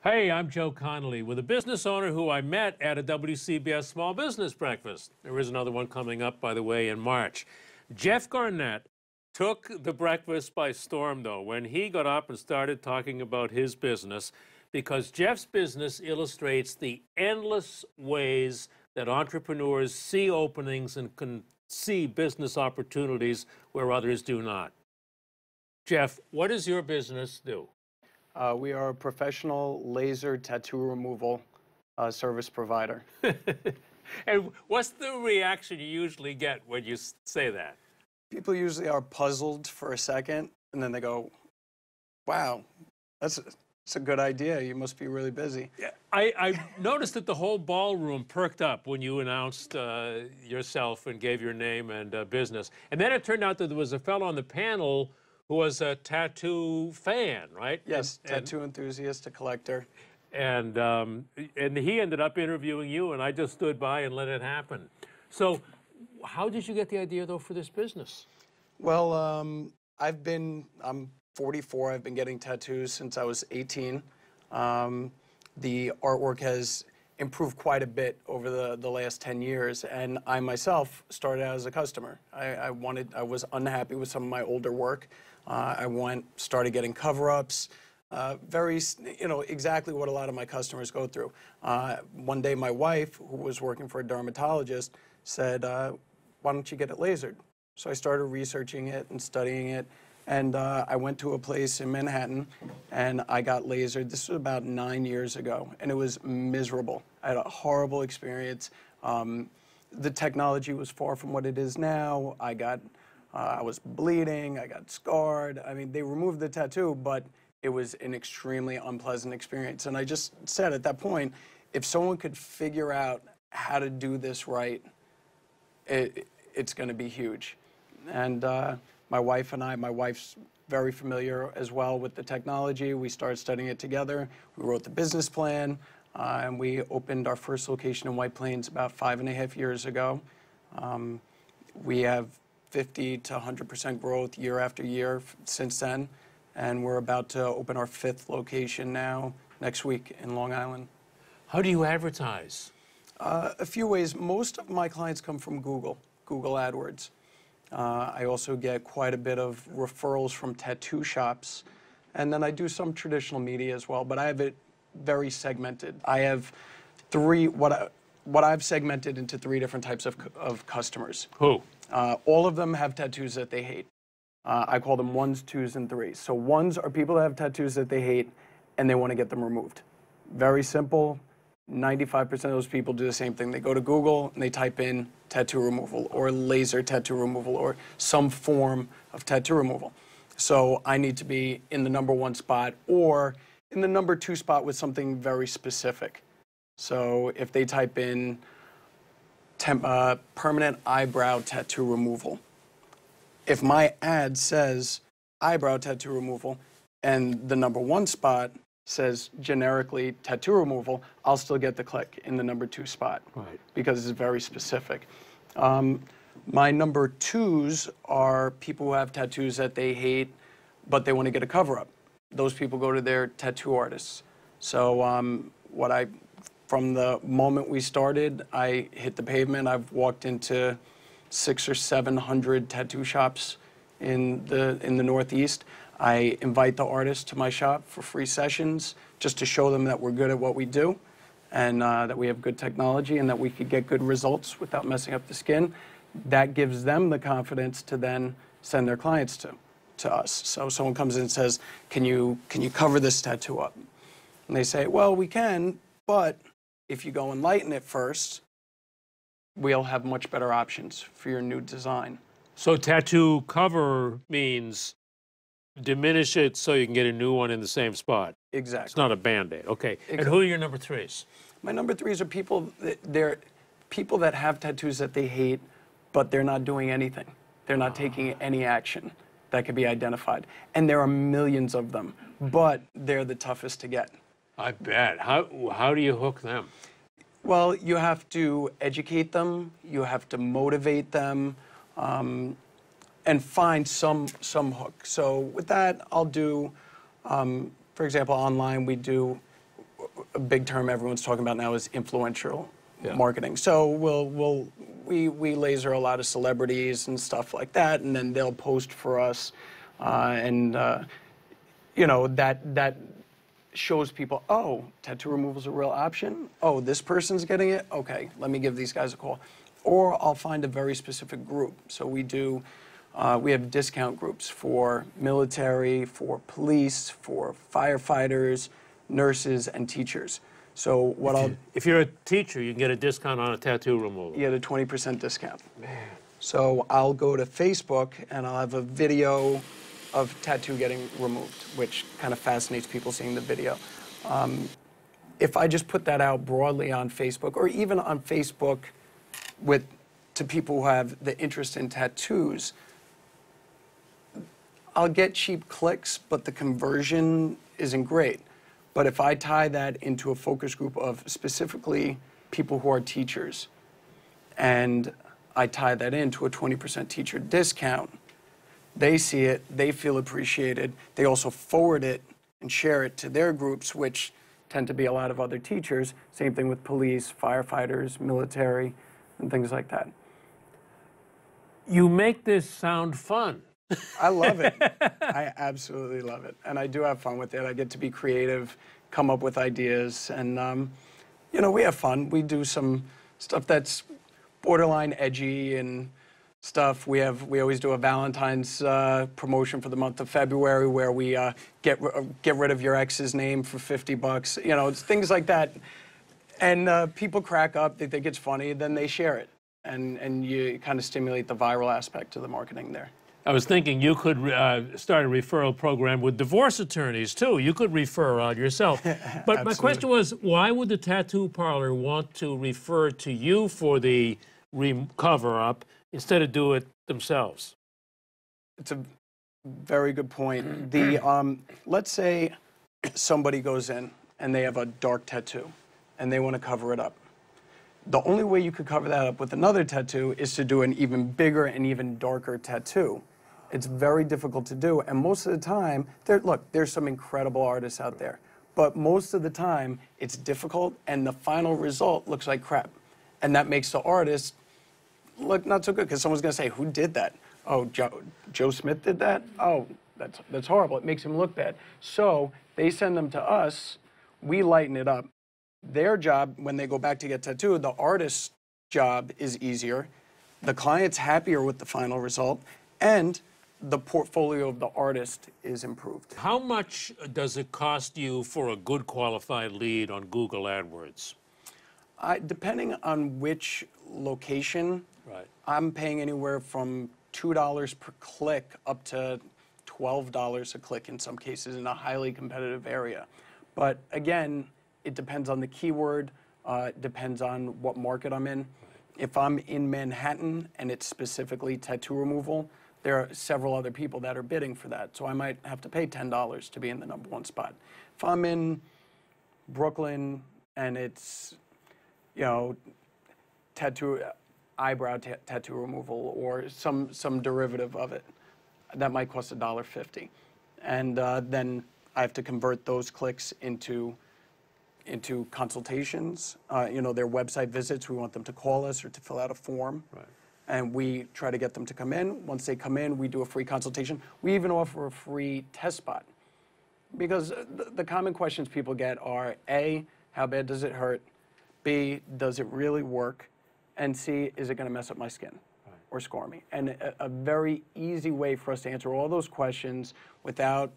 Hey, I'm Joe Connolly with a business owner who I met at a WCBS small business breakfast. There is another one coming up, by the way, in March. Jeff Garnett took the breakfast by storm, though, when he got up and started talking about his business, because Jeff's business illustrates the endless ways that entrepreneurs see openings and can see business opportunities where others do not. Jeff, what does your business do? We are a professional laser tattoo removal service provider. And what's the reaction you usually get when you say that? People usually are puzzled for a second, and then they go, wow, that's a good idea. You must be really busy. Yeah, I noticed that the whole ballroom perked up when you announced yourself and gave your name and business. And then it turned out that there was a fellow on the panel who was a tattoo fan, right? Yes, tattoo enthusiast, a collector. And he ended up interviewing you, and I just stood by and let it happen. So how did you get the idea, though, for this business? Well, I'm 44. I've been getting tattoos since I was 18. The artwork has improved quite a bit over the last 10 years, and I myself started out as a customer. I was unhappy with some of my older work. Started getting cover-ups, exactly what a lot of my customers go through. One day my wife, who was working for a dermatologist, said, why don't you get it lasered? So I started researching it and studying it, and I went to a place in Manhattan, and I got lasered. This was about 9 years ago, and it was miserable. I had a horrible experience. The technology was far from what it is now. I was bleeding, I got scarred. I mean, they removed the tattoo, but it was an extremely unpleasant experience. And I just said at that point, if someone could figure out how to do this right, it's going to be huge. And my wife's very familiar as well with the technology. We started studying it together. We wrote the business plan, and we opened our first location in White Plains about 5.5 years ago. We have 50 to 100% growth year after year since then, and we're about to open our 5th location now next week in Long Island. How do you advertise? A few ways. Most of my clients come from Google AdWords. I also get quite a bit of referrals from tattoo shops, and then I do some traditional media as well, but I have it very segmented. I have what I've segmented into 3 different types of customers. Who? All of them have tattoos that they hate. I call them 1s, 2s, and 3s. So 1s are people that have tattoos that they hate and they want to get them removed. Very simple. 95% of those people do the same thing. They go to Google and they type in tattoo removal or laser tattoo removal or some form of tattoo removal. So I need to be in the #1 spot or in the #2 spot with something very specific. So if they type in permanent eyebrow tattoo removal, if my ad says eyebrow tattoo removal and the #1 spot says generically tattoo removal, I'll still get the click in the #2 spot, right, because it's very specific. My #2s are people who have tattoos that they hate, but they want to get a cover-up. Those people go to their tattoo artists. So from the moment we started, I hit the pavement. I've walked into 600 or 700 tattoo shops in the Northeast. I invite the artists to my shop for free sessions just to show them that we're good at what we do and that we have good technology and that we could get good results without messing up the skin. That gives them the confidence to then send their clients to us. So someone comes in and says, can you cover this tattoo up? And they say, well, we can, but if you go and lighten it first, we'll have much better options for your new design. So tattoo cover means diminish it so you can get a new one in the same spot. Exactly. It's not a Band-Aid. Okay. Exactly. And who are your #3s? My #3s are they're people that have tattoos that they hate, but they're not doing anything. They're not taking any action that could be identified. And there are millions of them, but they're the toughest to get. I bet. How do you hook them? Well, you have to educate them, you have to motivate them, and find some hook. So with that, I'll do, for example, online we do a big term everyone's talking about now is influential Yeah. marketing. So we laser a lot of celebrities and stuff like that, and then they'll post for us, you know, that shows people, oh, tattoo removal is a real option. Oh, this person's getting it. Okay, let me give these guys a call. Or I'll find a very specific group. So we have discount groups for military, for police, for firefighters, nurses, and teachers. So if you're a teacher, you can get a discount on a tattoo removal. you get a 20% discount. Man. So I'll go to Facebook and I'll have a video of tattoo getting removed, which kind of fascinates people seeing the video. If I just put that out broadly on Facebook, or even on Facebook to people who have the interest in tattoos, I'll get cheap clicks, but the conversion isn't great. But if I tie that into a focus group of specifically people who are teachers, and I tie that into a 20% teacher discount, they see it, they feel appreciated, they also forward it and share it to their groups, which tend to be a lot of other teachers. Same thing with police, firefighters, military, and things like that. You make this sound fun. I love it. I absolutely love it. And I do have fun with it. I get to be creative, come up with ideas, and you know, we have fun. We do some stuff that's borderline edgy and stuff. We always do a Valentine's promotion for the month of February where we get rid of your ex's name for $50. You know, it's things like that. And people crack up, they think it's funny, then they share it. And you kind of stimulate the viral aspect of the marketing there. I was thinking you could start a referral program with divorce attorneys, too. You could refer on yourself. But my question was, why would the tattoo parlor want to refer to you for the cover-up instead of do it themselves? It's a very good point. Let's say somebody goes in and they have a dark tattoo and they want to cover it up. The only way you could cover that up with another tattoo is to do an even bigger and even darker tattoo. It's very difficult to do, and most of the time, there's some incredible artists out there, but most of the time, it's difficult, and the final result looks like crap. And that makes the artist look not so good, because someone's going to say, who did that? Oh, Joe Smith did that? Oh, that's horrible. It makes him look bad. So they send them to us. We lighten it up. Their job, when they go back to get tattooed, the artist's job is easier. The client's happier with the final result, and the portfolio of the artist is improved. How much does it cost you for a good qualified lead on Google AdWords? Depending on which location, right, I'm paying anywhere from $2 per click up to $12 a click in some cases in a highly competitive area. But again, it depends on the keyword, depends on what market I'm in. Right. If I'm in Manhattan and it's specifically tattoo removal, there are several other people that are bidding for that. So I might have to pay $10 to be in the #1 spot. If I'm in Brooklyn and it's, you know, eyebrow tattoo removal or some derivative of it, that might cost $1.50. And then I have to convert those clicks into consultations, you know, their website visits. We want them to call us or to fill out a form. Right. And we try to get them to come in. Once they come in, we do a free consultation. We even offer a free test spot. Because the common questions people get are, A, how bad does it hurt? B, does it really work? And C, is it going to mess up my skin or scar me? And a very easy way for us to answer all those questions without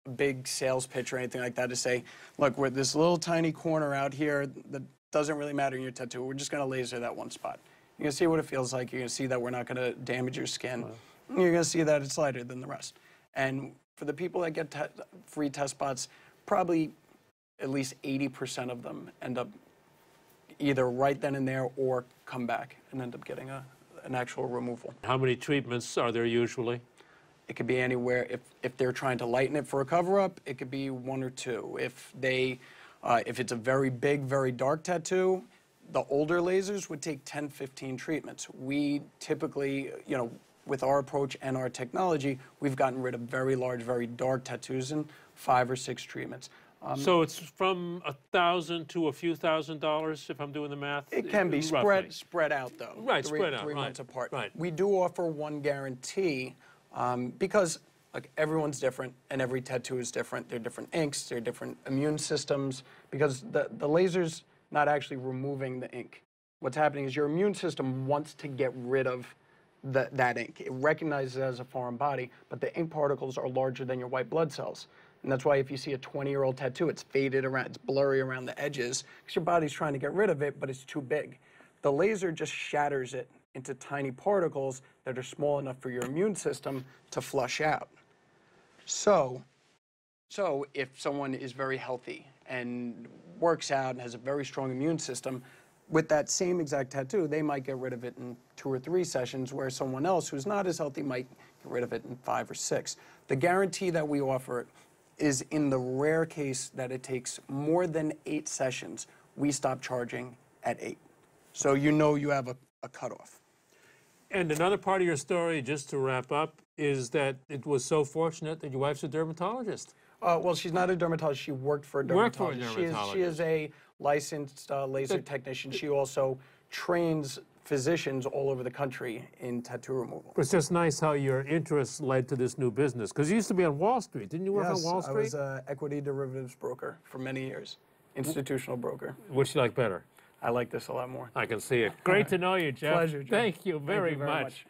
a big sales pitch or anything like that is say, look, we're this little tiny corner out here that doesn't really matter in your tattoo. We're just going to laser that one spot. You're going to see what it feels like. You're going to see that we're not going to damage your skin. Wow. You're going to see that it's lighter than the rest. And for the people that get free test spots, probably at least 80% of them end up either right then and there or come back and end up getting an actual removal. How many treatments are there usually? It could be anywhere. If they're trying to lighten it for a cover-up, it could be 1 or 2. If it's a very big, very dark tattoo, the older lasers would take 10, 15 treatments. We typically, you know, with our approach and our technology, we've gotten rid of very large, very dark tattoos in 5 or 6 treatments. So it's from $1,000 to a few $1,000s, if I'm doing the math? It can be roughly. spread out, though. Right, spread out, 3 right, months apart. right. We do offer one guarantee because like everyone's different and every tattoo is different. They're different inks, they're different immune systems, because the laser's not actually removing the ink. What's happening is your immune system wants to get rid of that ink. It recognizes it as a foreign body, but the ink particles are larger than your white blood cells. And that's why if you see a 20-year-old tattoo, it's faded around, it's blurry around the edges, because your body's trying to get rid of it, but it's too big. The laser just shatters it into tiny particles that are small enough for your immune system to flush out. So if someone is very healthy and works out and has a very strong immune system, with that same exact tattoo, they might get rid of it in 2 or 3 sessions, where someone else who's not as healthy might get rid of it in 5 or 6. The guarantee that we offer is in the rare case that it takes more than 8 sessions, we stop charging at 8. So you know you have a cutoff. And another part of your story, just to wrap up, is that it was so fortunate that your wife's a dermatologist. Well, she's not a dermatologist. She worked for a dermatologist. Worked for a dermatologist. She is a licensed laser technician. She also trains physicians all over the country in tattoo removal. It's just nice how your interests led to this new business. Because you used to be on Wall Street. Didn't you work on Wall Street? I was an equity derivatives broker for many years, institutional broker. Which you like better? I like this a lot more. I can see it. Great to know you, Jeff. Pleasure, Joe. Thank you very much.